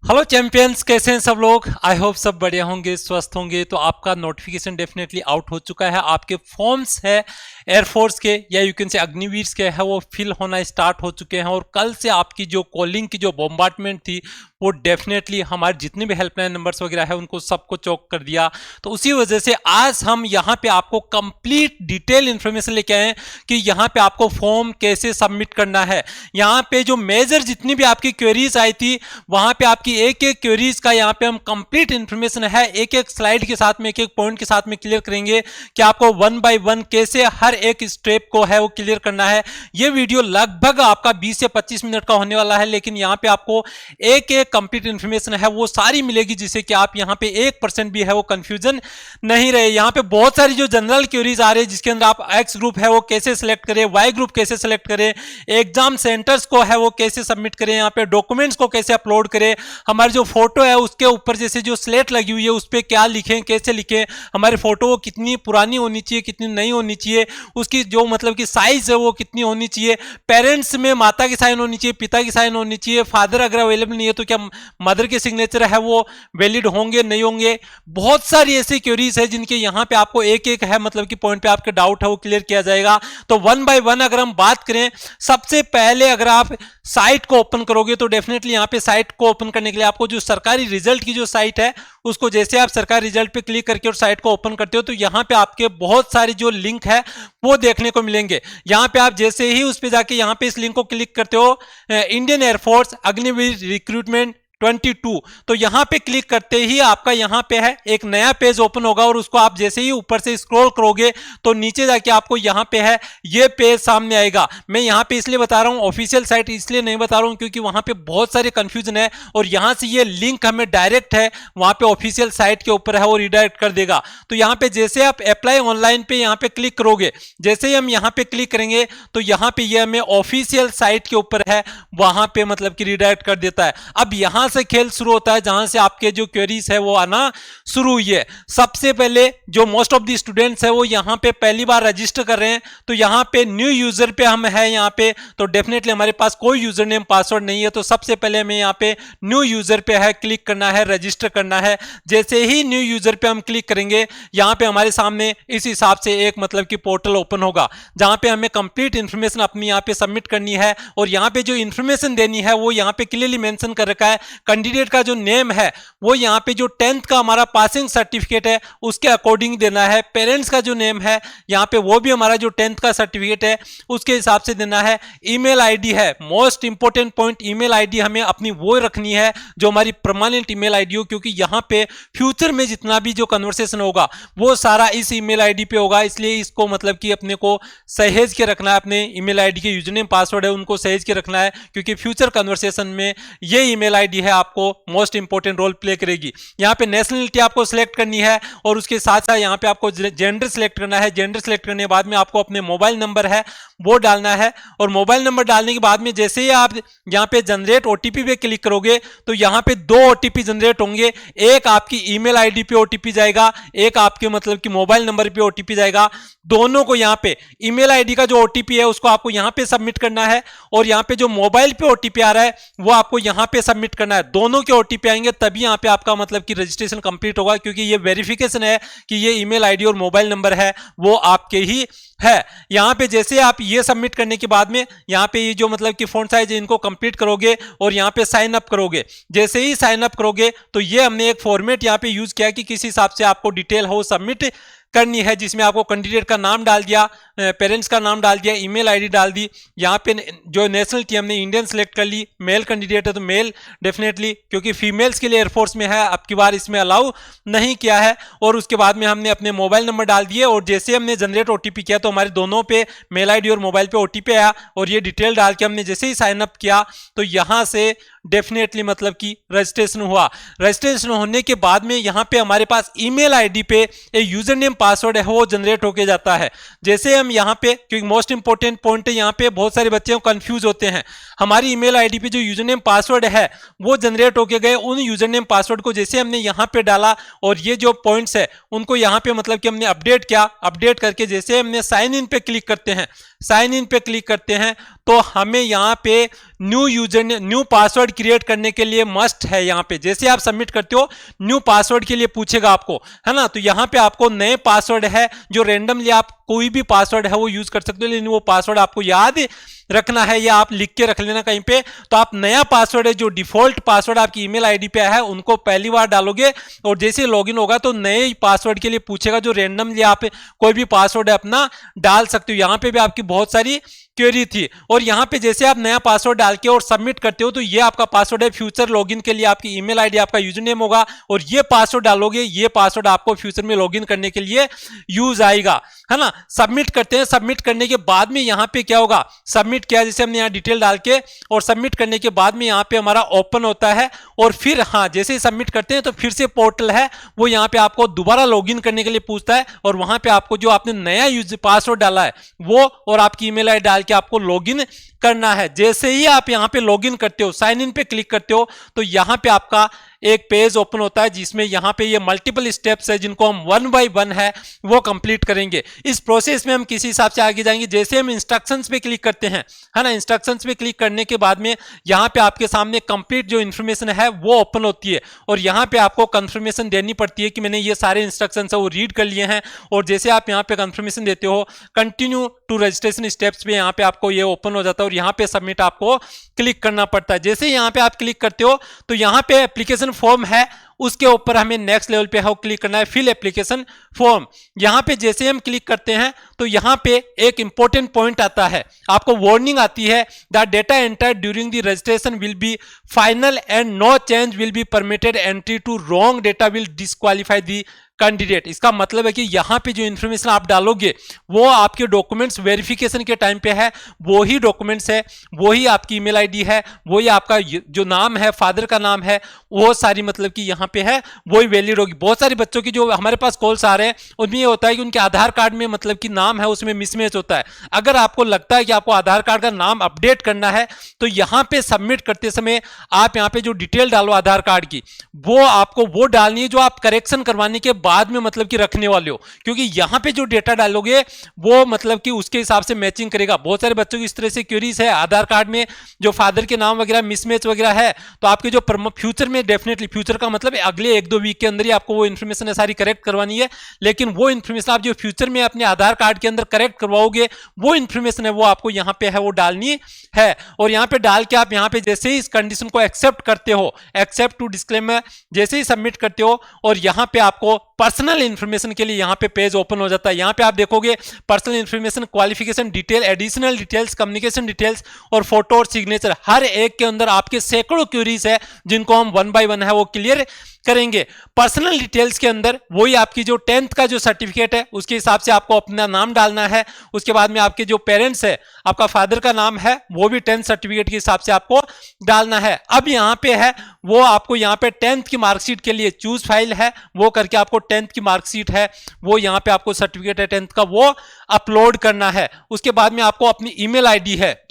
Hello champions, कैसे हैं सब लोग। आई होप सब बढ़िया होंगे, स्वस्थ होंगे। तो आपका नोटिफिकेशन डेफिनेटली आउट हो चुका है। आपके फॉर्म्स है एयरफोर्स के या यू कैन से अग्निवीर के है वो फिल होना स्टार्ट हो चुके हैं। और कल से आपकी जो कॉलिंग की जो बॉम्बार्डमेंट थी वो डेफिनेटली हमारे जितने भी हेल्पलाइन नंबर्स वगैरह है उनको सबको चौक कर दिया। तो उसी वजह से आज हम यहाँ पे आपको कंप्लीट डिटेल इंफॉर्मेशन लेके आए हैं कि यहाँ पे आपको फॉर्म कैसे सबमिट करना है। यहाँ पे जो मेजर जितनी भी आपकी क्वेरीज आई थी वहां पे आपकी एक एक क्वेरीज का यहाँ पे हम कंप्लीट इंफॉर्मेशन है एक एक स्लाइड के साथ में एक एक पॉइंट के साथ में क्लियर करेंगे कि आपको वन बाय वन कैसे हर एक स्टेप को है वो क्लियर करना है। ये वीडियो लगभग आपका 20 से 25 मिनट का होने वाला है, लेकिन यहाँ पे आपको एक एक कंप्लीट इंफॉर्मेशन है वो सारी मिलेगी जिससे कि आप यहाँ पे 1% भी है वो कंफ्यूजन नहीं रहे। यहाँ पे बहुत सारी जो जनरल क्वेरीज आ रही है जिसके अंदर आप एक्स ग्रुप है वो कैसे सिलेक्ट करें, वाई ग्रुप कैसे सिलेक्ट करें, एग्जाम सेंटर्स को है वो कैसे सबमिट करें, यहाँ पे डॉक्यूमेंट्स को कैसे अपलोड करें, हमारी जो फोटो है उसके ऊपर जैसे जो स्लेट लगी हुई है उस पर क्या लिखें, कैसे लिखें, हमारी फोटो कितनी पुरानी होनी चाहिए, कितनी नहीं होनी चाहिए, उसकी जो मतलब कि साइज है वो कितनी होनी चाहिए, पेरेंट्स में माता की साइन होनी चाहिए, पिता की साइन होनी चाहिए, फादर अगर अवेलेबल नहीं है तो क्या मदर के सिग्नेचर है वो वैलिड होंगे नहीं होंगे। बहुत सारी ऐसी क्वेरीज है जिनके यहाँ पे आपको एक एक है मतलब कि पॉइंट पे आपके डाउट है वो क्लियर किया जाएगा। तो वन बाय वन अगर हम बात करें, सबसे पहले अगर आप साइट को ओपन करोगे तो डेफिनेटली यहाँ पे साइट को ओपन करने के लिए आपको जो सरकारी रिजल्ट की जो साइट है उसको जैसे आप सरकारी रिजल्ट पे क्लिक करके और साइट को ओपन करते हो तो यहाँ पे आपके बहुत सारी जो लिंक है वो देखने को मिलेंगे। यहाँ पे आप जैसे ही उस पे जाके यहाँ पे इस लिंक को क्लिक करते हो, इंडियन एयरफोर्स अग्निवीर रिक्रूटमेंट 22, तो यहां पे क्लिक करते ही आपका यहां पे है एक नया पेज ओपन होगा और उसको आप जैसे ही ऊपर से स्क्रॉल करोगे तो नीचे जाके आपको यहां पे है ये पेज सामने आएगा। मैं यहां पे इसलिए बता रहा हूं, ऑफिशियल साइट इसलिए नहीं बता रहा हूं क्योंकि वहां पे बहुत सारे कंफ्यूजन है और यहां से ये लिंक हमें डायरेक्ट है वहां पे ऑफिशियल साइट के ऊपर है वो रिडायरेक्ट कर देगा। तो यहां पे जैसे आप अप्लाई ऑनलाइन पे यहां पे क्लिक करोगे, जैसे ही हम यहां पे क्लिक करेंगे तो यहां पे ये हमें ऑफिशियल साइट के ऊपर है वहां पे मतलब कि रिडायरेक्ट कर देता है। अब यहां से खेल शुरू होता है जहां से आपके जो क्वेरीज है वो आना शुरू हुई है। सबसे पहले जो मोस्ट ऑफ द स्टूडेंट्स है वो यहां पे पहली बार रजिस्टर कर रहे हैं तो यहां पे न्यू यूजर पे हम है यहां पे, तो डेफिनेटली हमारे पास कोई यूजर नेम पासवर्ड नहीं है। तो सबसे पहले हमें यहां पे न्यू यूजर पे है क्लिक करना है, रजिस्टर करना है। जैसे ही न्यू यूजर पे हम क्लिक करेंगे यहां पे हमारे सामने इस हिसाब से एक मतलब कि पोर्टल ओपन होगा जहां पे हमें कंप्लीट इंफॉर्मेशन अपनी यहां पे सबमिट करनी है और यहां पे जो इंफॉर्मेशन देनी है वो यहां पे क्लियरली मेंशन कर रखा है। कैंडिडेट का जो नेम है वो यहाँ पे जो 10th का हमारा पासिंग सर्टिफिकेट है उसके अकॉर्डिंग देना है। पेरेंट्स का जो नेम है यहाँ पे वो भी हमारा जो 10th का सर्टिफिकेट है उसके हिसाब से देना है। ईमेल आईडी है most important point, email ID हमें अपनी वो रखनी है जो हमारी परमानेंट ईमेल आईडी हो, क्योंकि यहाँ पे फ्यूचर में जितना भी जो कन्वर्सेशन होगा वो सारा इस ईमेल आईडी पे होगा, इसलिए इसको मतलब कि अपने को सहेज के रखना है। अपने ईमेल आईडी के यूजर नेम पासवर्ड है उनको सहेज के रखना है क्योंकि फ्यूचर कन्वर्सेशन में ये ईमेल आईडी है आपको मोस्ट इंपोर्टेंट रोल प्ले करेगी। यहाँ पे नेशनलिटी आपको सिलेक्ट करनी है और उसके साथ साथ यहाँ पे आपको जेंडर सिलेक्ट करना है। जेंडर सिलेक्ट करने के बाद में आपको अपने मोबाइल नंबर है वो डालना है और मोबाइल नंबर डालने के बाद में जैसे ही आप यहाँ पे जनरेट ओटीपी पे क्लिक करोगे तो यहाँ पे 2 ओटीपी जनरेट होंगे। एक आपकी ईमेल आईडी पे ओटीपी जाएगा, एक आपके मतलब कि मोबाइल नंबर पे ओटीपी जाएगा। दोनों को यहाँ पे ईमेल आईडी का जो ओटीपी है उसको आपको यहाँ पे सबमिट करना है और यहाँ पे जो मोबाइल पे ओटीपी आ रहा है वो आपको यहाँ पे सबमिट करना है। दोनों के ओटीपी आएंगे तभी यहाँ पे आपका मतलब कि रजिस्ट्रेशन कंप्लीट होगा, क्योंकि ये वेरिफिकेशन है कि ये ईमेल आईडी और मोबाइल नंबर है वो आपके ही है। यहाँ पे जैसे आप ये सबमिट करने के बाद में यहाँ पे ये जो मतलब कि फॉन्ट साइज इनको कंप्लीट करोगे और यहाँ पे साइन अप करोगे। जैसे ही साइन अप करोगे तो ये हमने एक फॉर्मेट यहाँ पे यूज किया कि किस हिसाब से आपको डिटेल हो सबमिट करनी है, जिसमें आपको कैंडिडेट का नाम डाल दिया, पेरेंट्स का नाम डाल दिया, ईमेल आईडी डाल दी। यहाँ पे जो नेशनलिटी हमने इंडियन सेलेक्ट कर ली, मेल कैंडिडेट है तो मेल डेफिनेटली, क्योंकि फीमेल्स के लिए एयरफोर्स में है, अब की बार इसमें अलाउ नहीं किया है। और उसके बाद में हमने अपने मोबाइल नंबर डाल दिए और जैसे हमने जनरेट ओटीपी किया तो हमारे दोनों पे मेल आईडी और मोबाइल पे ओटीपी आया और ये डिटेल डाल के हमने जैसे ही साइन अप किया तो यहाँ से डेफिनेटली मतलब कि रजिस्ट्रेशन हुआ। रजिस्ट्रेशन होने के बाद में यहाँ पे हमारे पास ईमेल आईडी पे एक यूजर नेम पासवर्ड है वो जनरेट होके जाता है। जैसे हम यहाँ पे, क्योंकि मोस्ट इंपोर्टेंट पॉइंट है यहाँ पे बहुत सारे बच्चे कंफ्यूज होते हैं, हमारी ईमेल आईडी पे जो यूजर नेम पासवर्ड है वो जनरेट होके गए। उन यूजर नेम पासवर्ड को जैसे हमने यहाँ पे डाला और ये जो पॉइंट्स है उनको यहाँ पे मतलब कि हमने अपडेट किया, अपडेट करके जैसे हमने साइन इन पे क्लिक करते हैं, साइन इन पे क्लिक करते हैं तो हमें यहाँ पे न्यू पासवर्ड क्रिएट करने के लिए मस्ट है। यहाँ पे जैसे आप सबमिट करते हो न्यू पासवर्ड के लिए पूछेगा आपको, है ना। तो यहाँ पे आपको नए पासवर्ड है जो रेंडमली आप कोई भी पासवर्ड है वो यूज कर सकते हो, लेकिन वो पासवर्ड आपको याद रखना है या आप लिख के रख लेना कहीं पे। तो आप नया पासवर्ड है जो डिफॉल्ट पासवर्ड आपकी ईमेल आईडी पे है उनको पहली बार डालोगे और जैसे लॉगिन होगा तो नए पासवर्ड के लिए पूछेगा जो रेंडमली आप कोई भी पासवर्ड है अपना डाल सकते हो। यहाँ पे भी आपकी बहुत सारी क्वेरी थी और यहाँ पे जैसे आप नया पासवर्ड डाल के और सबमिट करते हो तो ये आपका पासवर्ड है फ्यूचर लॉगिन के लिए। आपकी ईमेल आईडी आपका यूजर नेम होगा और ये पासवर्ड डालोगे, ये पासवर्ड आपको फ्यूचर में लॉगिन करने के लिए यूज आएगा, है ना। सबमिट करते हैं, सबमिट करने के बाद में यहाँ पे क्या होगा, सबमिट किया जैसे हमने यहाँ डिटेल डाल के और सबमिट करने के बाद में यहाँ पे हमारा ओपन होता है और फिर हाँ जैसे ही सबमिट करते हैं तो फिर से पोर्टल है वो यहाँ पे आपको दोबारा लॉगिन करने के लिए पूछता है और वहां पे आपको जो आपने नया यूजर पासवर्ड डाला है वो और आपकी ईमेल आईडी डाल के आपको लॉगिन करना है। जैसे ही आप यहाँ पे लॉगिन करते हो, साइन इन पे क्लिक करते हो तो यहाँ पे आपका एक पेज ओपन होता है जिसमें यहाँ पे ये मल्टीपल स्टेप्स है जिनको हम 1 बाय 1 है वो कंप्लीट करेंगे। इस प्रोसेस में हम किसी हिसाब से आगे जाएंगे। जैसे हम इंस्ट्रक्शंस पे क्लिक करते हैं, है ना, इंस्ट्रक्शंस पे क्लिक करने के बाद में यहाँ पे आपके सामने कंप्लीट जो इन्फॉर्मेशन है वो ओपन होती है और यहाँ पे आपको कंफर्मेशन देनी पड़ती है कि मैंने ये सारे इंस्ट्रक्शंस है वो रीड कर लिए हैं। और जैसे आप यहाँ पे कंफर्मेशन देते हो कंटिन्यू टू रजिस्ट्रेशन स्टेप्स पे यहाँ पे आपको ये ओपन हो जाता है और यहाँ पे सबमिट आपको क्लिक करना पड़ता है। जैसे यहाँ पे आप क्लिक करते हो तो यहाँ पे एप्लीकेशन फॉर्म है उसके ऊपर हमें नेक्स्ट लेवल पे हाउ क्लिक करना है, फिल एप्लीकेशन फॉर्म। यहाँ पे जैसे हम क्लिक करते हैं तो यहाँ पे एक इंपॉर्टेंट पॉइंट आता है, आपको वार्निंग आती है the data entered during the registration will be final and no change will be permitted, entry to wrong data will disqualify the candidate. इसका मतलब है कि यहाँ पे जो इन्फॉर्मेशन आप डालोगे वो आपके डॉक्यूमेंट्स वेरिफिकेशन के टाइम पे है, वो ही डॉक्यूमेंट्स है, वो ही आपकी ईमेल आईडी है, वो ही आपका जो नाम है, फादर का नाम है, वो सारी मतलब कि यहाँ पे है वही वैलिड होगी। बहुत सारे बच्चों की जो हमारे पास कॉल्स आ रहे हैं उनमें ये होता है कि उनके आधार कार्ड में मतलब कि नाम है उसमें मिसमैच होता है। अगर आपको लगता है कि आपको आधार कार्ड का नाम अपडेट करना है तो यहाँ पे सबमिट करते समय आप यहाँ पे जो डिटेल डालो आधार कार्ड की वो आपको वो डालनी है जो आप करेक्शन करवाने के बाद में मतलब कि रखने वाले हो, क्योंकि यहां पे जो डेटा डालोगे वो मतलब कि उसके हिसाब से मैचिंग करेगा। बहुत सारे बच्चों की इस तरह से क्वेरीज है, आधार कार्ड में जो फादर के नाम वगैरह मिसमैच वगैरह है तो आपके जो फ्यूचर में डेफिनेटली, फ्यूचर का मतलब अगले 1-2 वीक के अंदर ही आपको वो इन्फॉर्मेशन है सारी करेक्ट करवानी है। लेकिन वो इन्फॉर्मेशन आप जो फ्यूचर में अपने आधार कार्ड के अंदर करेक्ट करवाओगे वो इन्फॉर्मेशन है वो आपको यहाँ पे है वो डालनी है। और यहाँ पे डाल के आप यहाँ पे जैसे ही इस कंडीशन को एक्सेप्ट करते हो, एक्सेप्ट टू डिस्क्लेमर जैसे ही सबमिट करते हो और यहाँ पे आपको पर्सनल इंफॉर्मेशन के लिए यहाँ पे पेज ओपन हो जाता है। यहाँ पे आप देखोगे personal information, qualification detail, additional details, communication details और फोटो और सिग्नेचर, हर एक के अंदर आपके सैकड़ों क्वेरीज है जिनको हम 1 बाय 1 है वो क्लियर करेंगे। पर्सनल डिटेल्स के अंदर वही आपकी जो 10th का जो सर्टिफिकेट है उसके हिसाब से आपको अपना नाम डालना है। उसके बाद में आपके जो पेरेंट्स है, आपका फादर का नाम है वो भी 10th सर्टिफिकेट के हिसाब से आपको डालना है। अब यहाँ पे है वो आपको यहाँ पे 10th की मार्कशीट के लिए चूज फाइल है वो करके आपको 10th की मार्कशीट है वो यहाँ पे आपको सर्टिफिकेट है 10th का वो अपलोड करना है। उसके बाद में आपको अपनी ईमेल आईडी है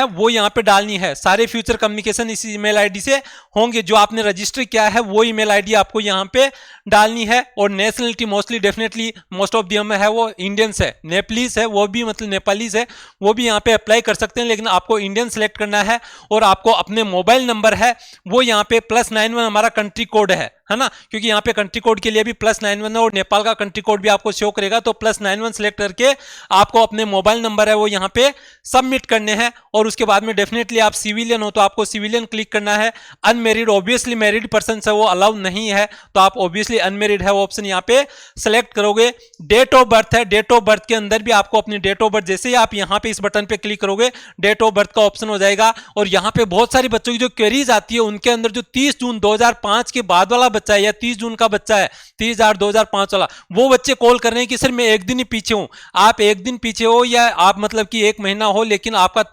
वो यहाँ पे डालनी है। सारे फ्यूचर कम्युनिकेशन इसी ईमेल आईडी से होंगे, जो आपने रजिस्टर किया है वो ईमेल आईडी आपको यहाँ पे डालनी है। और nationality mostly definitely most of the है वो इंडियंस है, नेपालीज है वो भी मतलब नेपालीज है वो भी यहाँ पे अप्लाई कर सकते हैं, लेकिन आपको इंडियन सेलेक्ट करना है। और आपको अपने मोबाइल नंबर है वो यहाँ पे +91 हमारा कंट्री कोड है ना, क्योंकि यहाँ पे कंट्री कोड के लिए भी +91 है और नेपाल का कंट्री कोड भी आपको शो करेगा। तो +91 सेलेक्ट करके आपको अपने मोबाइल नंबर है वो यहाँ पे सबमिट करने हैं। और उसके बाद में डेफिनेटली आप सिविलियन हो तो आपको सिविलियन क्लिक करना है। अनमेरिड ऑब्वियसली मैरिड पर्सन है वो अलाउ नहीं है तो आप ऑब्वियसली अनमेरिड है वो ऑप्शन यहाँ पे सेलेक्ट करोगे। डेट ऑफ बर्थ है, डेट ऑफ बर्थ के अंदर भी आपको अपनी डेट ऑफ बर्थ, जैसे ही आप यहाँ पे इस बटन पे क्लिक करोगे डेट ऑफ बर्थ का ऑप्शन हो जाएगा। और यहाँ पे बहुत सारी बच्चों की जो क्वेरीज आती है उनके अंदर जो 30 जून 2005 के बाद वाला बच्चा है या 30 जून का बच्चा है, 30/2005 वाला, वो बच्चे कॉल कर रहे हैं कि सर मैं 1 दिन ही पीछे हूं। आप 1 दिन पीछे हो या आप मतलब कि 1 महीना हो, लेकिन आपका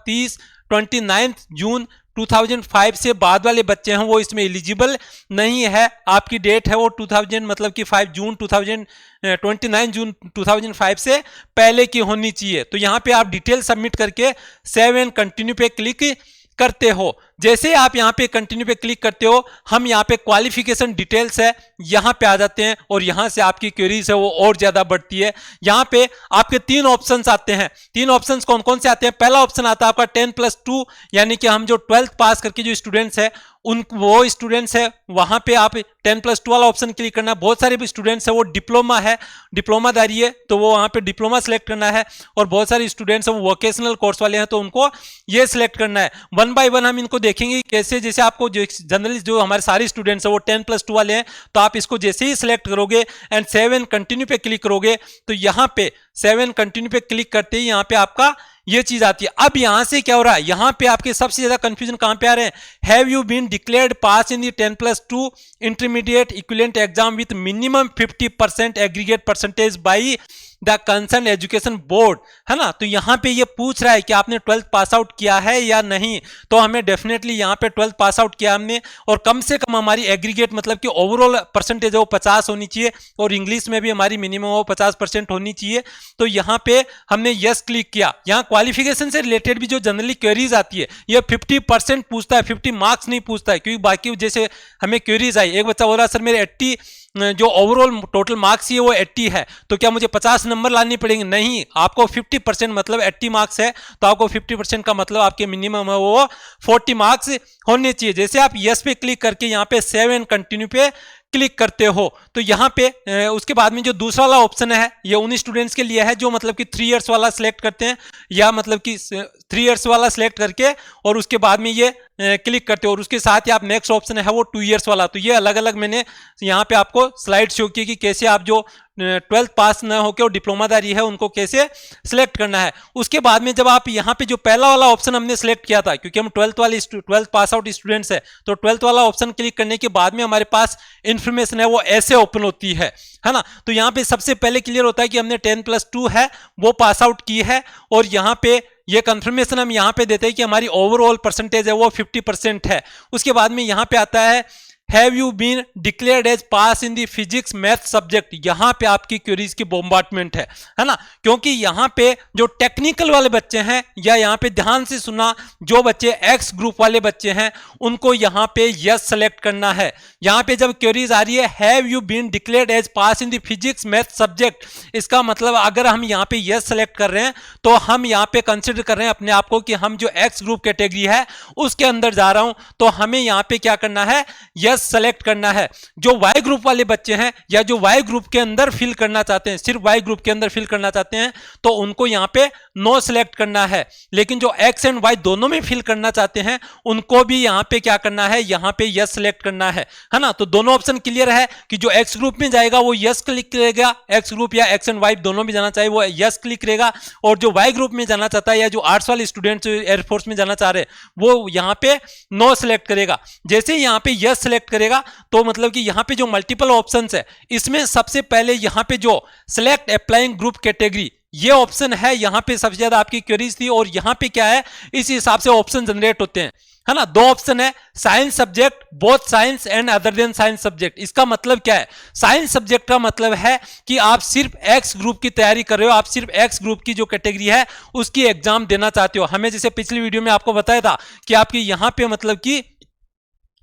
29 जून 2005 से बाद वाले बच्चे हैं वो इसमें एलिजिबल नहीं है। आपकी डेट है वो 2000 मतलब कि 5 जून 29 जून 2005 से पहले की होनी चाहिए। तो यहाँ पे आप डिटेल सबमिट करके सेव एंड कंटिन्यू पे क्लिक करते हो। जैसे आप यहाँ पे कंटिन्यू पे क्लिक करते हो, हम यहाँ पे क्वालिफिकेशन डिटेल्स है यहाँ पे आ जाते हैं और यहाँ से आपकी क्वेरीज है वो और ज्यादा बढ़ती है। यहाँ पे आपके 3 ऑप्शंस आते हैं। 3 ऑप्शंस कौन कौन से आते हैं? पहला ऑप्शन आता है आपका 10+2, यानी कि हम जो 12th पास करके जो स्टूडेंट्स है उन वो स्टूडेंट्स है वहां पे आप 10+2 वाला ऑप्शन क्लिक करना है। बहुत सारे भी स्टूडेंट्स है वो डिप्लोमा है, डिप्लोमादारी है, तो वो वहां पे डिप्लोमा सेलेक्ट करना है। और बहुत सारे स्टूडेंट्स है वो वोकेशनल कोर्स वाले हैं तो उनको ये सिलेक्ट करना है। 1 बाय 1 हम इनको देखेंगे कैसे। जैसे आपको जो जनरली जो हमारे सारे स्टूडेंट्स है वो 10+2 वाले हैं, तो आप इसको जैसे ही सिलेक्ट करोगे एंड सेव एंड कंटिन्यू पे क्लिक करोगे तो यहाँ पे सेव एंड कंटिन्यू पे क्लिक करते ही यहाँ पे आपका ये चीज आती है। अब यहां से क्या हो रहा है, यहां पे आपके सबसे ज्यादा कंफ्यूजन कहां पे आ रहे हैं? Have you been declared pass in the 10+2 intermediate equivalent exam with minimum 50% aggregate percentage by the concern education board, है ना। तो यहां पे ये पूछ रहा है कि आपने 12th पास आउट किया है या नहीं। तो हमें डेफिनेटली यहां पे 12th पास आउट किया हमने, और कम से कम हमारी एग्रीगेट मतलब कि ओवरऑल परसेंटेज है वो 50 होनी चाहिए, और इंग्लिश में भी हमारी मिनिमम वो 50% होनी चाहिए। तो यहां पे हमने यस क्लिक किया। यहां क्वालिफिकेशन से रिलेटेड भी जो जनरली क्वेरीज आती है ये 50% पूछता है, 50 मार्क्स नहीं पूछता है। क्योंकि बाकी जैसे हमें क्वेरीज आई, एक बच्चा बोल रहा सर मेरे 80 जो ओवरऑल टोटल मार्क्स है वो 80 है, तो क्या मुझे 50 नंबर लाने पड़ेंगे? नहीं, आपको 50% मतलब 80 मार्क्स है तो आपको 50% का मतलब आपके मिनिमम है वो 40 मार्क्स होने चाहिए। जैसे आप यस पे क्लिक करके यहाँ पे सेव एंड कंटिन्यू पे क्लिक करते हो तो यहाँ पे उसके बाद में जो दूसरा वाला ऑप्शन है ये उन स्टूडेंट्स के लिए है जो मतलब कि 3 इयर्स वाला सिलेक्ट करते हैं, या मतलब कि 3 इयर्स वाला सिलेक्ट करके और उसके बाद में ये क्लिक करते हो, और उसके साथ ही आप नेक्स्ट ऑप्शन है वो 2 इयर्स वाला। तो ये अलग अलग मैंने यहाँ पे आपको स्लाइड शो की कि कैसे आप जो 12th पास ना होकर और डिप्लोमादारी है उनको कैसे सिलेक्ट करना है। उसके बाद में जब आप यहाँ पे जो पहला वाला ऑप्शन हमने सिलेक्ट किया था, क्योंकि हम 12th पास आउट स्टूडेंट्स है, तो 12th वाला ऑप्शन क्लिक करने के बाद में हमारे पास इंफॉर्मेशन है वो ऐसे ओपन होती है ना। तो यहाँ पे सबसे पहले क्लियर होता है कि हमने 10+2 है वो पास आउट की है, और यहाँ पे ये कंफर्मेशन हम यहाँ पे देते हैं कि हमारी ओवरऑल परसेंटेज है वो 50% है। उसके बाद में यहाँ पे आता है have you been declared as pass in the physics math subject. यहां पे आपकी क्वेरीज की बॉम्बार्डमेंट है ना, क्योंकि यहां पे जो टेक्निकल वाले बच्चे हैं, या यहां पे ध्यान से सुना, जो बच्चे एक्स ग्रुप वाले बच्चे हैं उनको यहां पे यस सेलेक्ट करना है। यहां पे जब क्वेरीज आ रही है have you been declared as pass in the physics math subject, इसका मतलब अगर हम यहां पे यस सेलेक्ट कर रहे हैं तो हम यहां पे कंसिडर कर रहे हैं अपने आप को कि हम जो एक्स ग्रुप कैटेगरी है उसके अंदर जा रहा हूं, तो हमें यहां पे क्या करना है, यस सेलेक्ट करना है। जो वाई ग्रुप वाले बच्चे हैं या जो वाई ग्रुप के अंदर फिल करना चाहते हैं, सिर्फ वाई ग्रुप के अंदर फिल करना चाहते हैं, तो उनको यहां पे नो सेलेक्ट करना है। लेकिन जो एक्स एंड वाई दोनों में फिल करना चाहते हैं उनको भी यहां पे क्या करना है, यहां पे यस सेलेक्ट करना है ना। तो दोनों ऑप्शन क्लियर है कि जो एक्स ग्रुप में जाएगा वो यस क्लिक करेगा, एक्स ग्रुप या एक्स एंड वाई दोनों में जाना चाहिए वो यस क्लिक करेगा, और जो वाई ग्रुप में जाना चाहता है या जो आर्ट्स वाले स्टूडेंट्स एयरफोर्स में जाना चाह रहे हैं वो यहां पे नो सेलेक्ट करेगा। जैसे यहां पे यस सेलेक्ट करेगा तो मतलब कि यहां पे जो मल्टीपल ऑप्शंस है इसमें सबसे पहले यहां पे जो सिलेक्ट अप्लाइंग ग्रुप कैटेगरी ये ऑप्शन है, यहां पे सबसे ज्यादा आपकी क्वेरीज थी, और यहां पे क्या है इस हिसाब से ऑप्शन जनरेट होते हैं, है ना। 2 ऑप्शन है, science subject, both science and other than science subject. इसका मतलब क्या है, साइंस सब्जेक्ट का मतलब है कि आप सिर्फ एक्स ग्रुप की तैयारी कर रहे हो, आप सिर्फ एक्स ग्रुप की जो कैटेगरी है उसकी एग्जाम देना चाहते हो। हमें जैसे पिछली वीडियो में आपको बताया था कि आपकी यहां पे मतलब कि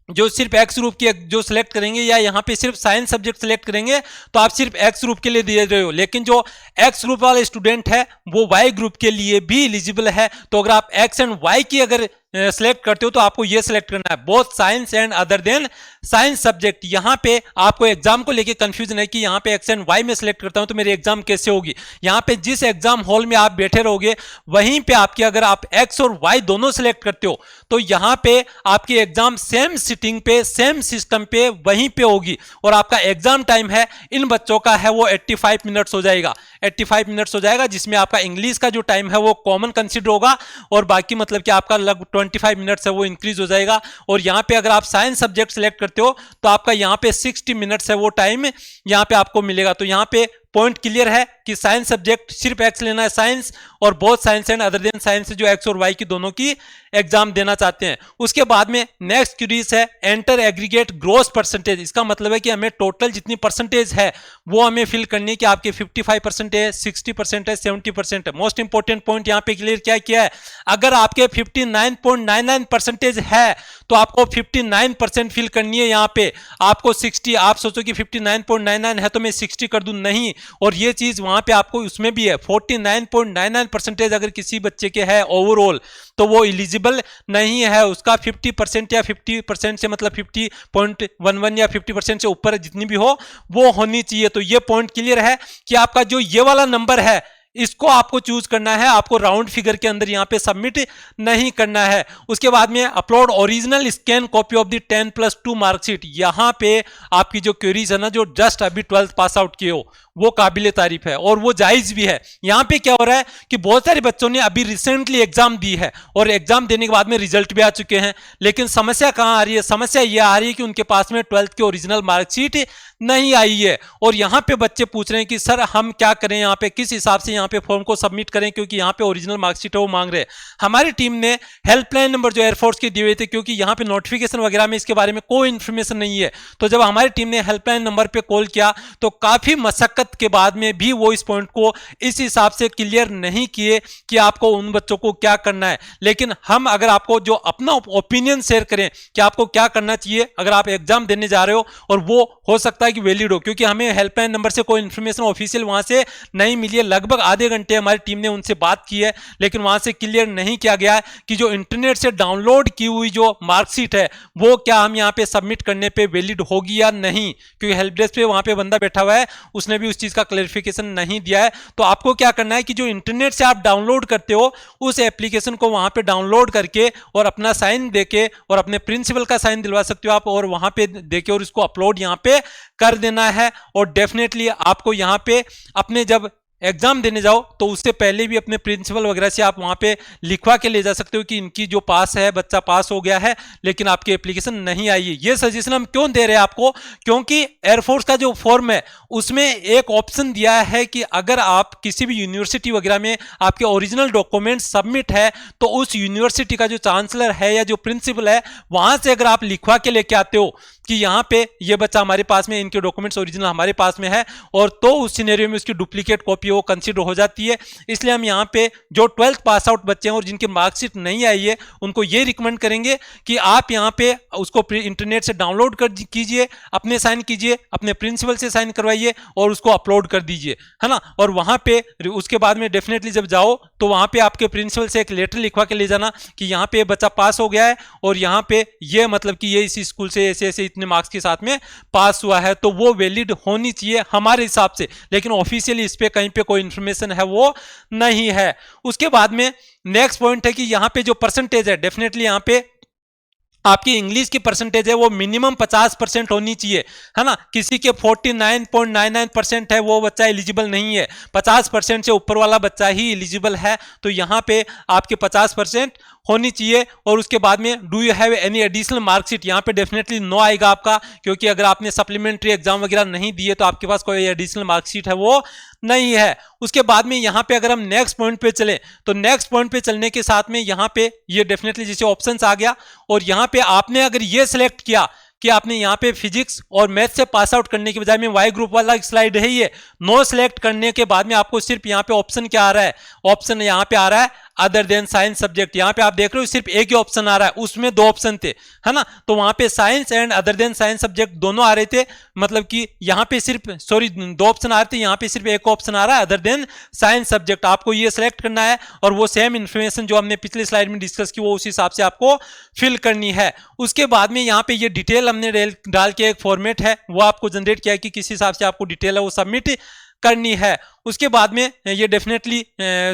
जो सिर्फ एक्स ग्रुप की जो सिलेक्ट करेंगे या यहाँ पे सिर्फ साइंस सब्जेक्ट सिलेक्ट करेंगे तो आप सिर्फ एक्स ग्रुप के लिए दे रहे हो, लेकिन जो एक्स ग्रुप वाले स्टूडेंट है वो वाई ग्रुप के लिए भी एलिजिबल है। तो अगर आप एक्स एंड वाई की अगर सिलेक्ट करते हो तो आपको ये सिलेक्ट करना है, both science and other than science subject. यहां पे आपको एग्जाम को लेके कंफ्यूजन है कि यहां पे एक्स एंड वाई में सिलेक्ट करता हूं तो मेरी एग्जाम कैसे होगी। यहां पे जिस एग्जाम हॉल में आप बैठे रहोगे वहीं पे आपकी अगर आप एक्स और वाई दोनों सिलेक्ट करते हो तो यहां पे आपकी एग्जाम सेम सिटिंग पे सेम सिस्टम पे वहीं पे होगी, और आपका एग्जाम टाइम है इन बच्चों का है वो 85 मिनट्स हो जाएगा, 85 मिनट्स हो जाएगा, जिसमें आपका इंग्लिश का जो टाइम है वो कॉमन कंसिडर होगा, और बाकी मतलब कि आपका लगभग 25 मिनट्स है वो इंक्रीज हो जाएगा। और यहाँ पे अगर आप साइंस सब्जेक्ट सिलेक्ट करते हो तो आपका यहाँ पे 60 मिनट्स है वो टाइम यहाँ पे आपको मिलेगा। तो यहाँ पे पॉइंट क्लियर है कि साइंस सब्जेक्ट सिर्फ एक्स लेना है साइंस, और both science and other than science जो एक्स और वाई की दोनों की एग्जाम देना चाहते हैं। उसके बाद में नेक्स्ट क्वेरीज है एंटर एग्रीगेट ग्रोस परसेंटेज। इसका मतलब है कि हमें टोटल जितनी परसेंटेज है वो हमें फिल करनी है कि आपके 55% है, 60% है, 70% है। मोस्ट इंपॉर्टेंट पॉइंट यहां पे क्लियर क्या किया है, अगर आपके 59.99% है तो आपको 59% फिल करनी है। यहां पे आपको 60, आप सोचो कि 59.99 है तो मैं 60 कर दूं, नहीं। और ये चीज वहां पे आपको उसमें भी है 49.99% अगर किसी बच्चे के है ओवरऑल तो वो एलिजिबल नहीं है। उसका 50% या 50% से मतलब 50.11 या 50% से ऊपर जितनी भी हो वो होनी चाहिए। तो ये पॉइंट क्लियर है कि आपका जो ये वाला नंबर है इसको आपको चूज करना है, आपको राउंड फिगर के अंदर यहां पे सबमिट नहीं करना है। उसके बाद में upload original scan copy of the 10+2 marksheet. यहां पे आपकी जो क्वेरीज है ना, जो जस्ट अभी 12th पास आउट किए हो, वो काबिले तारीफ है और वो जायज भी है। यहां पे क्या हो रहा है कि बहुत सारे बच्चों ने अभी रिसेंटली एग्जाम दी है और एग्जाम देने के बाद में रिजल्ट भी आ चुके हैं, लेकिन समस्या कहां आ रही है, समस्या यह आ रही है कि उनके पास में 12th की ओरिजिनल मार्कशीट नहीं आई है। और यहां पे बच्चे पूछ रहे हैं कि सर हम क्या करें, यहां पे किस हिसाब से यहां पे फॉर्म को सबमिट करें, क्योंकि यहां पे ओरिजिनल मार्कशीट है वो मांग रहे हैं। हमारी टीम ने हेल्पलाइन नंबर जो एयरफोर्स के दिए हुए थे, क्योंकि यहां पे नोटिफिकेशन वगैरह में इसके बारे में कोई इंफॉर्मेशन नहीं है, तो जब हमारी टीम ने हेल्पलाइन नंबर पे कॉल किया तो काफी मशक्कत के बाद में भी वो इस पॉइंट को इस हिसाब से क्लियर नहीं किए कि आपको उन बच्चों को क्या करना है। लेकिन हम अगर आपको जो अपना ओपिनियन शेयर करें कि आपको क्या करना चाहिए अगर आप एग्जाम देने जा रहे हो, और वो हो सकता है कि वैलिड हो, क्योंकि हमें हेल्पलाइन नंबर से कोई इंफॉर्मेशन ऑफिशियल वहां से नहीं मिली है। लगभग आधे घंटे हमारी टीम ने उनसे बात की है, लेकिन वहां से क्लियर नहीं किया गया है कि जो इंटरनेट से डाउनलोड की हुई जो मार्कशीट है वो क्या हम यहां पे सबमिट करने पे वैलिड होगी या नहीं, क्योंकि हेल्प डेस्क पे वहां पे बंदा बैठा हुआ है, उसने भी उस चीज का क्लैरिफिकेशन नहीं दिया है। तो आपको क्या करना है कि जो इंटरनेट से आप डाउनलोड करते हो उस एप्लीकेशन को वहां पे डाउनलोड करके और अपना साइन देके और अपने प्रिंसिपल का साइन दिलवा सकते हो आप, और वहां पे देके और इसको अपलोड यहां पे कर देना है। और डेफिनेटली आपको यहां पे अपने जब एग्जाम देने जाओ तो उससे पहले भी अपने प्रिंसिपल वगैरह से आप वहां पे लिखवा के ले जा सकते हो कि इनकी जो पास है, बच्चा पास हो गया है लेकिन आपकी एप्लीकेशन नहीं आई है। ये सजेशन हम क्यों दे रहे हैं आपको, क्योंकि एयरफोर्स का जो फॉर्म है उसमें एक ऑप्शन दिया है कि अगर आप किसी भी यूनिवर्सिटी वगैरह में आपके ओरिजिनल डॉक्यूमेंट सबमिट है तो उस यूनिवर्सिटी का जो चांसलर है या जो प्रिंसिपल है वहां से अगर आप लिखवा के लेके आते हो कि यहाँ पे ये बच्चा हमारे पास में, इनके डॉक्यूमेंट्स ओरिजिनल हमारे पास में है, और तो उस सिनेरियो में उसकी डुप्लीकेट कॉपी वो कंसीडर हो जाती है। इसलिए हम यहाँ पे जो 12th पास आउट बच्चे हैं और जिनकी मार्कशीट नहीं आई है उनको ये रिकमेंड करेंगे कि आप यहाँ पे उसको इंटरनेट से डाउनलोड कर कीजिए, अपने साइन कीजिए, अपने प्रिंसिपल से साइन करवाइए और उसको अपलोड कर दीजिए, है ना। और वहां पे उसके बाद में डेफिनेटली जब जाओ तो वहां पे आपके प्रिंसिपल से एक लेटर लिखवा के ले जाना कि यहाँ पे बच्चा पास हो गया है और यहाँ पे ये मतलब कि ये इसी स्कूल से ऐसे ऐसे इतने मार्क्स के साथ में पास हुआ है, तो वो वैलिड होनी चाहिए हमारे हिसाब से। लेकिन ऑफिशियली इस पे कहीं पे कोई इंफॉर्मेशन है वो नहीं है। उसके बाद में नेक्स्ट पॉइंट है कि यहाँ पे जो परसेंटेज है, डेफिनेटली यहाँ पे आपकी इंग्लिश की परसेंटेज है वो मिनिमम 50% होनी चाहिए, है ना। किसी के 49.99% है वो बच्चा एलिजिबल नहीं है, 50% से ऊपर वाला बच्चा ही एलिजिबल है। तो यहाँ पे आपके 50% होनी चाहिए। और उसके बाद में do you have any additional marksheet, यहाँ पे डेफिनेटली नो आएगा आपका, क्योंकि अगर आपने सप्लीमेंट्री एग्जाम वगैरह नहीं दिए तो आपके पास कोई एडिशनल मार्कशीट है वो नहीं है। उसके बाद में यहाँ पे अगर हम नेक्स्ट पॉइंट पे चले तो नेक्स्ट पॉइंट पे चलने के साथ में यहाँ पे ये डेफिनेटली जैसे ऑप्शंस आ गया, और यहाँ पे आपने अगर ये सिलेक्ट किया कि आपने यहाँ पे फिजिक्स और मैथ से पास आउट करने के बजाय में वाई ग्रुप वाला स्लाइड है, ये नो सिलेक्ट करने के बाद में आपको सिर्फ यहाँ पे ऑप्शन क्या आ रहा है, ऑप्शन यहाँ पे आ रहा है अदर देन साइंस सब्जेक्ट। यहाँ पे आप देख रहे हो सिर्फ एक ही ऑप्शन आ रहा है, उसमें दो ऑप्शन थे, है ना। तो वहां पे science and other than science subject दोनों आ रहे थे, मतलब कि यहाँ पे सिर्फ दो ऑप्शन आ रहे थे, यहाँ पे सिर्फ एक ऑप्शन आ रहा है अदर देन साइंस सब्जेक्ट। आपको ये सिलेक्ट करना है और वो सेम इन्फॉर्मेशन जो हमने पिछले स्लाइड में डिस्कस की वो उस हिसाब से आपको फिल करनी है। उसके बाद में यहाँ पे ये डिटेल हमने डाल के एक फॉर्मेट है वो आपको जनरेट किया है कि किस हिसाब से आपको डिटेल है वो सबमिट करनी है। उसके बाद में ये डेफिनेटली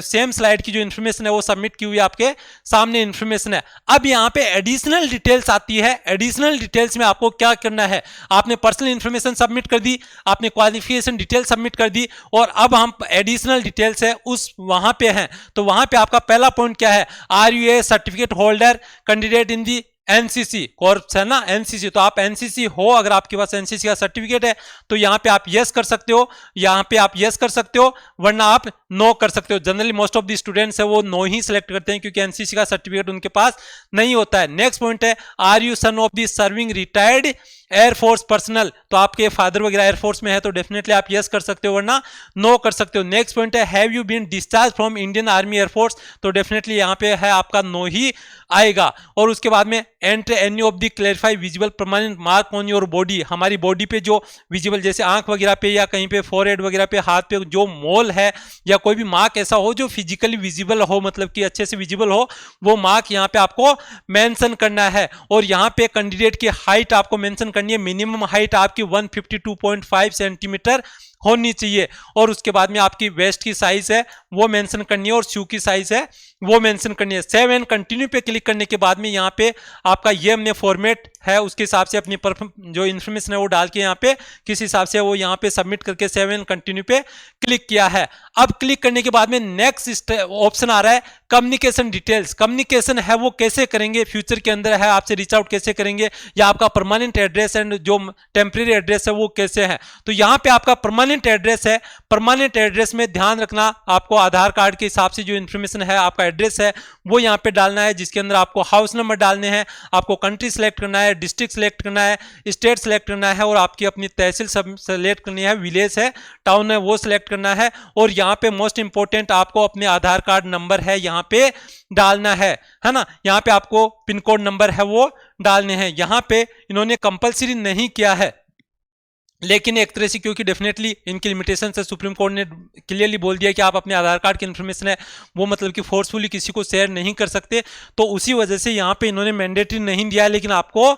सेम स्लाइड की जो इन्फॉर्मेशन है वो सबमिट की हुई आपके सामने इन्फॉर्मेशन है। अब यहाँ पे एडिशनल डिटेल्स आती है। एडिशनल डिटेल्स में आपको क्या करना है, आपने पर्सनल इन्फॉर्मेशन सबमिट कर दी, आपने क्वालिफिकेशन डिटेल सबमिट कर दी, और अब हम एडिशनल डिटेल्स है उस वहां पे हैं। तो वहां पे आपका पहला पॉइंट क्या है, are you a certificate holder candidate in the NCC corps है ना, एनसीसी, तो आप एनसीसी हो, अगर आपके पास एनसीसी का सर्टिफिकेट है तो यहाँ पे आप यस कर सकते हो, यहाँ पे आप यस कर सकते हो, वरना आप नो कर सकते हो। Generally most of the students है वो नो ही सिलेक्ट करते हैं क्योंकि एनसीसी का सर्टिफिकेट उनके पास नहीं होता है। नेक्स्ट पॉइंट है, are you son of the serving retired air force personnel, तो आपके फादर वगैरह एयरफोर्स में है तो डेफिनेटली आप यस कर सकते हो, वरना नो कर सकते हो। नेक्स्ट पॉइंट है, have you been discharge from Indian army air force, तो डेफिनेटली यहाँ पे है आपका नो ही आएगा। और उसके बाद में enter any of the clarify visible permanent mark on your body, हमारी बॉडी पे जो विजिबल जैसे आंख वगैरह पे या कहीं पे फोरहेड वगैरह पे हाथ पे जो मोल है या कोई भी मार्क ऐसा हो जो फिजिकली विजिबल हो, मतलब कि अच्छे से विजिबल हो, वो मार्क यहाँ पे आपको मेंशन करना है। और यहाँ पे कैंडिडेट की हाइट आपको मेंशन करनी है, मिनिमम हाइट आपकी 152.5 सेंटीमीटर होनी चाहिए। और उसके बाद में आपकी वेस्ट की साइज है वो मेंशन करनी है और शू की साइज है वो मेंशन करनी है। सेव एंड कंटिन्यू पे क्लिक करने के बाद में यहाँ पे आपका ये हमने फॉर्मेट है उसके हिसाब से अपनी जो इन्फॉर्मेशन है वो डाल के यहाँ पे किस हिसाब से वो यहाँ पे सबमिट करके सेव एंड कंटिन्यू पे क्लिक किया है। अब क्लिक करने के बाद में नेक्स्ट ऑप्शन आ रहा है कम्युनिकेशन डिटेल्स। कम्युनिकेशन है वो कैसे करेंगे फ्यूचर के अंदर है, आपसे रीच आउट कैसे करेंगे, या आपका परमानेंट एड्रेस एंड जो टेम्परेरी एड्रेस है वो कैसे है। तो यहाँ पे आपका परमानेंट एड्रेस है, परमानेंट एड्रेस में ध्यान रखना आपको आधार कार्ड के हिसाब से जो इन्फॉर्मेशन है आपका एड्रेस है वो यहाँ पे डालना है, जिसके अंदर आपको हाउस नंबर डालने हैं, आपको कंट्री सेलेक्ट करना है, डिस्ट्रिक्ट सेलेक्ट करना है, स्टेट सेलेक्ट करना है, और आपकी अपनी तहसील सेलेक्ट करनी है, विलेज है, टाउन है वो सिलेक्ट करना है। और यहाँ पे मोस्ट इंपॉर्टेंट आपको अपने आधार कार्ड नंबर है यहाँ पे डालना है ना। यहाँ पे आपको पिन कोड नंबर है वो डालने हैं। यहाँ पे इन्होंने कंपलसरी नहीं किया है, लेकिन एक तरह से क्योंकि डेफिनेटली इनकी लिमिटेशन है, सुप्रीम कोर्ट ने क्लियरली बोल दिया कि आप अपने आधार कार्ड की इन्फॉर्मेशन है वो मतलब कि फोर्सफुली किसी को शेयर नहीं कर सकते, तो उसी वजह से यहाँ पे इन्होंने मैंडेटरी नहीं दिया है, लेकिन आपको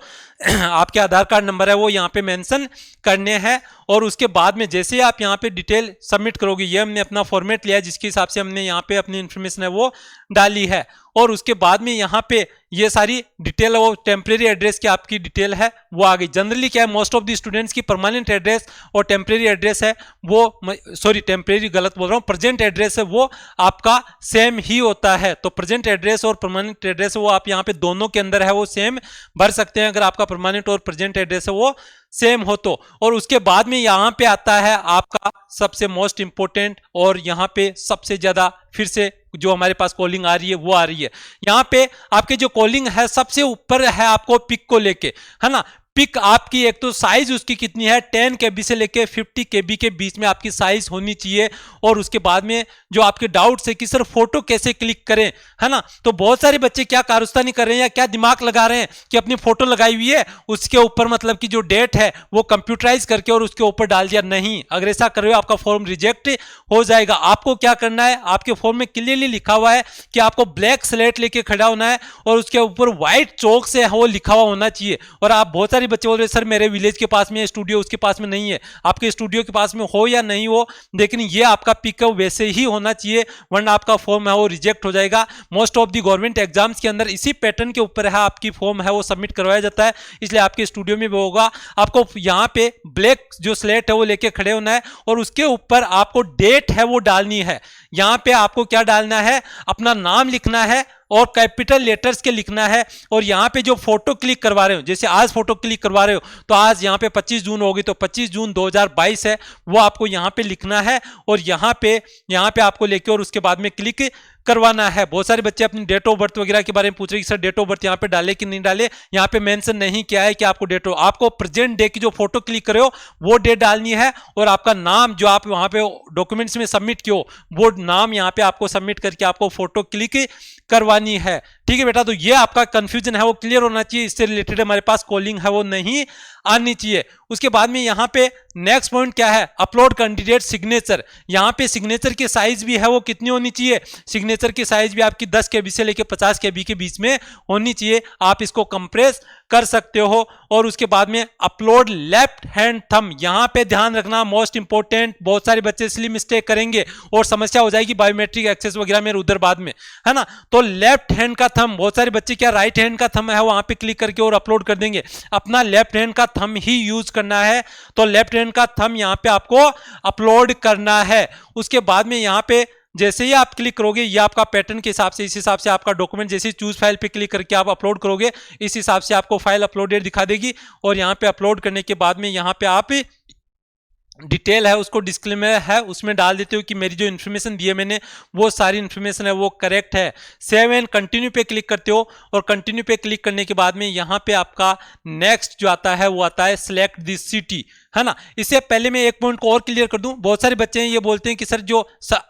आपके आधार कार्ड नंबर है वो यहाँ पे मेंशन करने हैं। और उसके बाद में जैसे ही आप यहाँ पे डिटेल सबमिट करोगे, ये हमने अपना फॉर्मेट लिया है जिसके हिसाब से हमने यहाँ पे अपनी इन्फॉर्मेशन है वो डाली है, और उसके बाद में यहाँ पे ये सारी डिटेल वो टेम्परेरी एड्रेस की आपकी डिटेल है वो आ गई। जनरली क्या है, मोस्ट ऑफ द स्टूडेंट्स की परमानेंट एड्रेस और टेम्परेरी एड्रेस है वो, सॉरी टेम्परेरी गलत बोल रहा हूँ, प्रेजेंट एड्रेस है वो आपका सेम ही होता है। तो प्रेजेंट एड्रेस और परमानेंट एड्रेस वो आप यहाँ पे दोनों के अंदर है वो सेम भर सकते हैं अगर आपका परमानेंट और प्रेजेंट एड्रेस है वो सेम हो तो। और उसके बाद में यहाँ पे आता है आपका सबसे मोस्ट इंपॉर्टेंट, और यहाँ पे सबसे ज्यादा फिर से जो हमारे पास कॉलिंग आ रही है वो आ रही है। यहाँ पे आपके जो कॉलिंग है सबसे ऊपर है आपको पिक को लेके, है ना। पिक आपकी एक तो साइज उसकी कितनी है, 10 KB से लेके 50 KB के बीच में आपकी साइज होनी चाहिए। और उसके बाद में जो आपके डाउट्स है कि सर फोटो कैसे क्लिक करें, है ना, तो बहुत सारे बच्चे क्या कारस्तानी कर रहे हैं या क्या दिमाग लगा रहे हैं कि अपनी फोटो लगाई हुई है उसके ऊपर मतलब कि जो डेट है वो कंप्यूटराइज करके और उसके ऊपर डाल दिया। नहीं, अगर ऐसा कर रहे हो आपका फॉर्म रिजेक्ट हो जाएगा। आपको क्या करना है, आपके फॉर्म में क्लियरली लिखा हुआ है कि आपको ब्लैक स्लेट लेके खड़ा होना है और उसके ऊपर व्हाइट चौक से वो लिखा हुआ होना चाहिए। और आप बहुत सारे बच्चे बोल रहे सर मेरे विलेज के पास में स्टूडियो उसके पास में नहीं है, आपके स्टूडियो के पास में हो या नहीं हो, लेकिन ये आपका पिक है वैसे ही होना चाहिए, वरना आपका फॉर्म है वो रिजेक्ट हो जाएगा। Most of the government exams के अंदर इसी पैटर्न के ऊपर है आपकी फॉर्म है वो सबमिट करवाया जाता है, इसलिए आपके स्टूडियो में भी होगा। आपको यहाँ पे ब्लैक जो स्लेट है वो लेके खड़े होना है और उसके ऊपर आपको डेट है वो डालनी है। यहाँ पे आपको क्या डालना है, अपना नाम लिखना है और कैपिटल लेटर्स के लिखना है। और यहाँ पे जो फोटो क्लिक करवा रहे हो, जैसे आज फोटो क्लिक करवा रहे हो तो आज यहाँ पे 25 जून होगी तो 25 जून 2022 है वो आपको यहाँ पे लिखना है और यहाँ पे आपको लेके और उसके बाद में क्लिक करवाना है। बहुत सारे बच्चे अपनी डेट ऑफ बर्थ वगैरह के बारे में पूछ रहे हैं कि सर डेट ऑफ बर्थ यहाँ पे डाले कि नहीं डाले, यहाँ पे मेंशन नहीं किया है कि आपको डेट ऑफ, आपको प्रेजेंट डे की जो फोटो क्लिक करे हो वो डेट डालनी है और आपका नाम जो आप वहां पे डॉक्यूमेंट्स में सबमिट किए हो वो नाम यहाँ पे आपको सबमिट करके आपको फोटो क्लिक करवानी है। ठीक है बेटा, तो ये आपका कंफ्यूजन है वो क्लियर होना चाहिए, इससे रिलेटेड हमारे पास कॉलिंग है वो नहीं आनी चाहिए। उसके बाद में यहाँ पे नेक्स्ट पॉइंट क्या है, अपलोड कैंडिडेट सिग्नेचर। यहाँ पे सिग्नेचर की साइज भी है वो कितनी होनी चाहिए, सिग्नेचर की साइज भी आपकी 10 KB से लेके 50 KB के बीच में होनी चाहिए। आप इसको कंप्रेस कर सकते हो। और उसके बाद में अपलोड लेफ्ट हैंड थंब, यहाँ पे ध्यान रखना मोस्ट इंपॉर्टेंट, बहुत सारे बच्चे इसलिए मिस्टेक करेंगे और समस्या हो जाएगी बायोमेट्रिक एक्सेस वगैरह में उधर बाद में, है ना। तो लेफ्ट हैंड का थंब, बहुत सारे बच्चे क्या राइट हैंड का थंब है वहां पे क्लिक करके और अपलोड कर देंगे, अपना लेफ्ट हैंड का थंब ही यूज करना है। तो लेफ्ट हैंड का थंब यहाँ पे आपको अपलोड करना है। उसके बाद में यहाँ पे जैसे ही आप क्लिक करोगे ये आपका पैटर्न के हिसाब से, इस हिसाब से आपका डॉक्यूमेंट जैसे चूज फाइल पे क्लिक करके आप अपलोड करोगे, इस हिसाब से आपको फाइल अपलोडेड दिखा देगी। और यहाँ पे अपलोड करने के बाद में यहाँ पे आप डिटेल है उसको डिस्क्लेमर है उसमें डाल देते हो कि मेरी जो इन्फॉर्मेशन दी है मैंने वो सारी इन्फॉर्मेशन है वो करेक्ट है। सेव एंड कंटिन्यू पे क्लिक करते हो और कंटिन्यू पे क्लिक करने के बाद में यहाँ पे आपका नेक्स्ट जो आता है वो आता है सिलेक्ट दिस सिटी, है ना। इससे पहले मैं एक पॉइंट को और क्लियर कर दूं, बहुत सारे बच्चे हैं ये बोलते हैं कि सर जो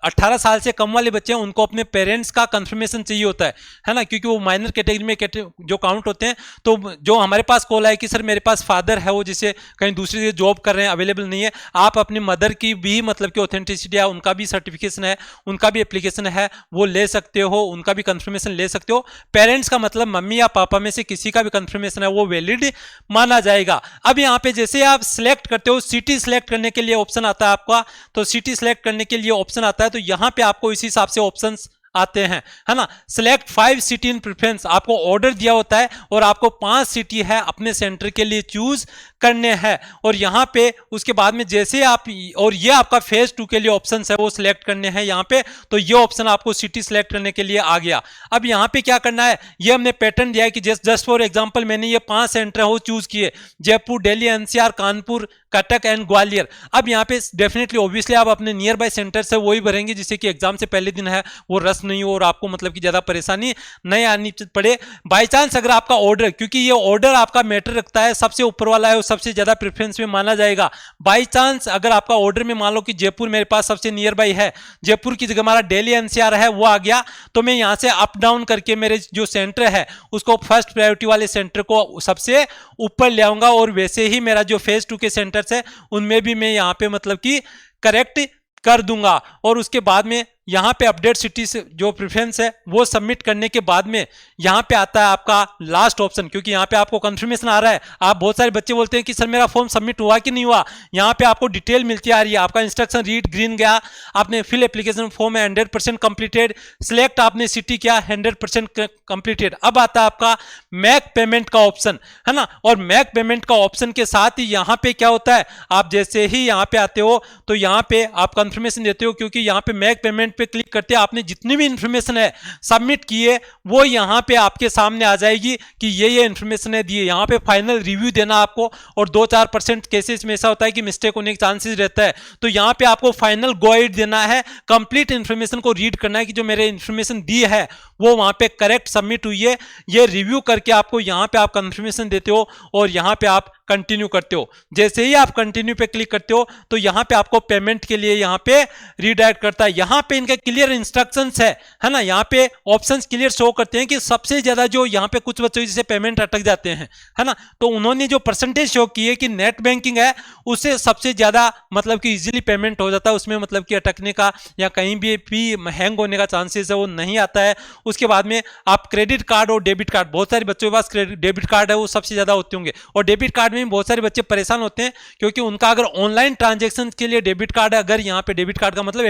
18 साल से कम वाले बच्चे हैं उनको अपने पेरेंट्स का कंफर्मेशन चाहिए होता है ना, क्योंकि वो माइनर कैटेगरी में जो काउंट होते हैं। तो जो हमारे पास कॉल आए कि सर मेरे पास फादर है वो जिसे कहीं दूसरी जगह जॉब कर रहे हैं, अवेलेबल नहीं है, आप अपनी मदर की भी मतलब कि ऑथेंटिसिटी है, उनका भी सर्टिफिकेशन है, उनका भी एप्लीकेशन है, वो ले सकते हो, उनका भी कंफर्मेशन ले सकते हो। पेरेंट्स का मतलब मम्मी या पापा में से किसी का भी कंफर्मेशन है वो वैलिड माना जाएगा। अब यहाँ पे जैसे आप सिलेक्ट करते हो, सिटी सिलेक्ट करने के लिए ऑप्शन आता है आपका, तो सिटी सिलेक्ट करने के लिए ऑप्शन आता है, तो यहाँ पे आपको इस हिसाब से ऑप्शंस आते हैं, है ना। सिलेक्ट 5 सिटी इन प्रेफरेंस, आपको ऑर्डर दिया होता है और आपको 5 सिटी है अपने सेंटर के लिए चूज करने हैं। और यहाँ पे उसके बाद में जैसे आप, और ये आपका फेज 2 के लिए ऑप्शन है वो सिलेक्ट करने हैं यहाँ पे, तो ये ऑप्शन आपको सिटी सिलेक्ट करने के लिए आ गया। अब यहाँ पे क्या करना है, ये हमने पैटर्न दिया है कि जस्ट फॉर एग्जांपल मैंने ये 5 सेंटर है वो चूज किए, जयपुर, दिल्ली, एनसीआर, कानपुर, कटक एंड ग्वालियर। अब यहाँ पे डेफिनेटली ऑब्वियसली आप अपने नियर बाय सेंटर से वही भरेंगे जिससे कि एग्जाम से पहले दिन है वो रस नहीं हो और आपको मतलब कि ज्यादा परेशानी नहीं आनी पड़े। बाय चांस अगर आपका ऑर्डर, क्योंकि ये ऑर्डर आपका मैटर रखता है, सबसे ऊपर वाला है वो सबसे ज्यादा प्रेफरेंस में माना जाएगा। बाय चांस अगर आपका ऑर्डर में मान लो कि जयपुर मेरे पास सबसे नियर बाय है, जयपुर की जगह हमारा दिल्ली एनसीआर है वो आ गया, तो मैं यहाँ से अप डाउन करके मेरे जो सेंटर है उसको फर्स्ट प्रायोरिटी वाले सेंटर को सबसे ऊपर ले आऊंगा। और वैसे ही मेरा जो फेज 2 के सेंटर है उनमें भी मैं यहाँ पे मतलब कि करेक्ट कर दूंगा। और उसके बाद में यहाँ पे अपडेट सिटी से जो प्रेफरेंस है वो सबमिट करने के बाद में यहाँ पे आता है आपका लास्ट ऑप्शन, क्योंकि यहाँ पे आपको कंफर्मेशन आ रहा है। आप बहुत सारे बच्चे बोलते हैं कि सर मेरा फॉर्म सबमिट हुआ कि नहीं हुआ, यहाँ पे आपको डिटेल मिलती आ रही है, आपका इंस्ट्रक्शन रीड ग्रीन गया, आपने फिल एप्लीकेशन फॉर्म है 100% कंप्लीटेड, सिलेक्ट आपने सिटी किया 100% कंप्लीटेड। अब आता है आपका मैक पेमेंट का ऑप्शन, है ना। और मैक पेमेंट का ऑप्शन के साथ ही यहाँ पे क्या होता है, आप जैसे ही यहाँ पे आते हो तो यहाँ पे आप कंफर्मेशन देते हो, क्योंकि यहाँ पे मैक पेमेंट पे क्लिक करते हैं आपने जितनी भी इंफॉर्मेशन है सबमिट की है वो यहाँ पे आपके सामने आ जाएगी कि ये इंफॉर्मेशन है दी है। यहाँ पे फाइनल रिव्यू देना आपको, और 2-4% केसेस में ऐसा होता है कि मिस्टेक होने के चांसेस रहता है, तो यहाँ पे आपको फाइनल गाइड देना है, कंप्लीट इंफॉर्मेशन को रीड करना है कि जो मेरे इंफॉर्मेशन दी है वो वहां पे करेक्ट सबमिट हुई है, ये रिव्यू करके आपको यहाँ पे आप कंफर्मेशन देते हो और यहाँ पे आप कंटिन्यू करते हो। जैसे ही आप कंटिन्यू पे क्लिक करते हो तो यहाँ पे आपको पेमेंट के लिए यहाँ पे रीडायरेक्ट करता है। यहाँ पे इनके क्लियर इंस्ट्रक्शंस है ना, यहाँ पे ऑप्शंस क्लियर शो करते हैं कि सबसे ज्यादा जो यहाँ पे कुछ बच्चों जिसे पेमेंट अटक जाते हैं, है ना, तो उन्होंने जो परसेंटेज शो की है कि नेट बैंकिंग है उससे सबसे ज्यादा मतलब कि इजीली पेमेंट हो जाता है, उसमें मतलब कि अटकने का या कहीं भी हैंग होने का चांसेस है वो नहीं आता है। उसके बाद में आप क्रेडिट कार्ड और डेबिट कार्ड, बहुत सारे बच्चों के पास डेबिट कार्ड है वो सबसे ज्यादा होते होंगे, और डेबिट कार्ड में बहुत सारे बच्चे परेशान होते हैं क्योंकि उनका अगर ऑनलाइन ट्रांजैक्शन के लिए डेबिट कार्ड है, अगर यहाँ पे डेबिट कार्ड का मतलब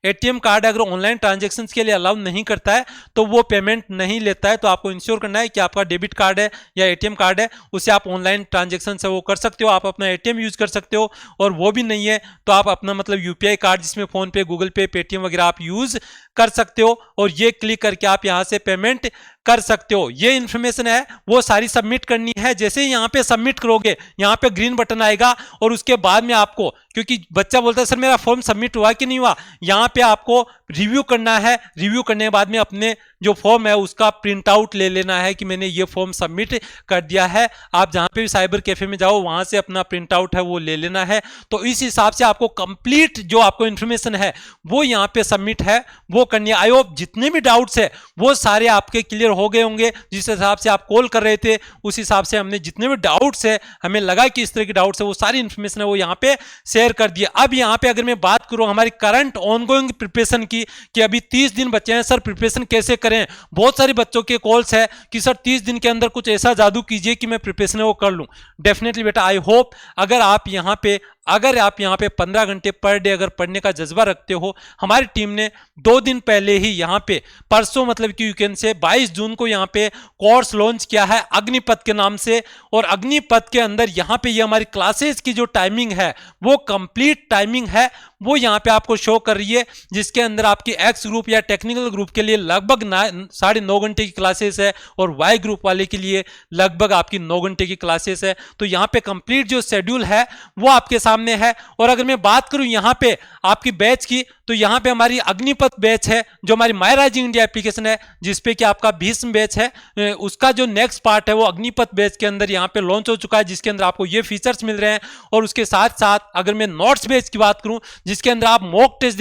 एटीएम कार्ड अगर ऑनलाइन ट्रांजैक्शन के लिए अलाउ नहीं करता है तो वो पेमेंट नहीं लेता है। तो आपको इंश्योर करना है कि आपका डेबिट कार्ड है या एटीएम कार्ड है उसे आप ऑनलाइन ट्रांजैक्शन से वो कर सकते हो, आप अपना एटीएम यूज कर सकते हो, और वो भी नहीं है तो आप अपना मतलब यूपीआई कार्ड जिसमें फोन पे, गूगल पे, पेटीएम वगैरह आप यूज कर सकते हो, और ये क्लिक करके आप यहां से पेमेंट कर सकते हो। ये इंफॉर्मेशन है वो सारी सबमिट करनी है। जैसे ही यहाँ पे सबमिट करोगे यहाँ पे ग्रीन बटन आएगा और उसके बाद में आपको, क्योंकि बच्चा बोलता है सर मेरा फॉर्म सबमिट हुआ कि नहीं हुआ, यहाँ पे आपको रिव्यू करना है। रिव्यू करने के बाद में अपने जो फॉर्म है उसका प्रिंट आउट ले लेना है कि मैंने ये फॉर्म सबमिट कर दिया है। आप जहां पे भी साइबर कैफे में जाओ वहां से अपना प्रिंट आउट है वो ले लेना है। तो इस हिसाब से आपको कंप्लीट जो आपको इंफॉर्मेशन है वो यहाँ पे सबमिट है वो करनी है। आई होप जितने भी डाउट्स है वो सारे आपके क्लियर हो गए होंगे। जिस हिसाब से आप कॉल कर रहे थे उस हिसाब से हमने जितने भी डाउट्स है, हमें लगा कि इस तरह के डाउट्स है वो सारी इंफॉर्मेशन है वो यहाँ पे शेयर कर दिया। अब यहाँ पे अगर मैं बात करूं हमारी करंट ऑनगोइंग प्रिपरेशन की कि अभी 30 दिन बचे हैं, सर प्रिपरेशन कैसे करें। बहुत सारे बच्चों के कॉल्स है कि सर 30 दिन के अंदर कुछ ऐसा जादू कीजिए कि मैं प्रिपरेशन वो कर लूं। डेफिनेटली बेटा आई होप अगर आप यहाँ पे अगर आप यहाँ पे 15 घंटे पर डे अगर पढ़ने का जज्बा रखते हो, हमारी टीम ने 2 दिन पहले ही यहाँ पे परसों मतलब कि यू कैन से 22 जून को यहाँ पे कोर्स लॉन्च किया है अग्निपथ के नाम से। और अग्निपथ के अंदर यहाँ पे ये हमारी क्लासेस की जो टाइमिंग है वो कंप्लीट टाइमिंग है, वो यहाँ पे आपको शो कर रही है, जिसके अंदर आपकी एक्स ग्रुप या टेक्निकल ग्रुप के लिए लगभग 9.5 घंटे की क्लासेस है और वाई ग्रुप वाले के लिए लगभग आपकी 9 घंटे की क्लासेस है। तो यहाँ पे कंप्लीट जो शेड्यूल है वो आपके सामने है। और अगर मैं बात करूं यहाँ पे आपकी बैच की, तो यहाँ पे हमारी अग्निपथ बैच है जो हमारी माय राइजिंग इंडिया एप्लीकेशन है, जिसपे कि आपका भीष्म बैच है, उसका जो नेक्स्ट पार्ट है वो अग्निपथ बैच के अंदर यहाँ पे लॉन्च हो चुका है, जिसके अंदर आपको ये फीचर्स मिल रहे हैं। और उसके साथ साथ अगर मैं नोट्स बैच की बात करूं, जिसके अंदर आप मॉक टेस्ट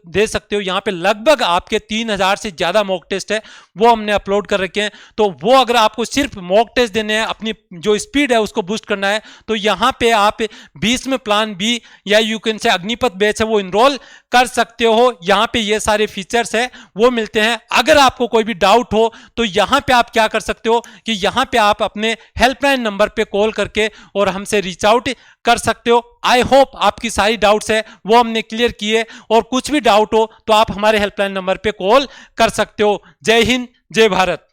दे सकते हो, यहाँ पे लगभग आपके 3000 से ज्यादा मॉक टेस्ट है वो हमने अपलोड कर रखे हैं। तो वो अगर आपको सिर्फ मॉक टेस्ट देने हैं, अपनी जो स्पीड है उसको बूस्ट करना है, तो यहाँ पे आप 20 में प्लान बी या you can say Agnipath batch है वो इनरोल कर सकते हो। यहाँ पे ये सारे फीचर्स है वो मिलते हैं। अगर आपको कोई भी डाउट हो तो यहाँ पे आप क्या कर सकते हो कि यहाँ पे आप अपने हेल्पलाइन नंबर पे कॉल करके और हमसे रीच आउट कर सकते हो। आई होप आपकी सारी डाउट्स है वो हमने क्लियर किए, और कुछ भी डाउट हो तो आप हमारे हेल्पलाइन नंबर पे कॉल कर सकते हो। जय हिंद, जय भारत।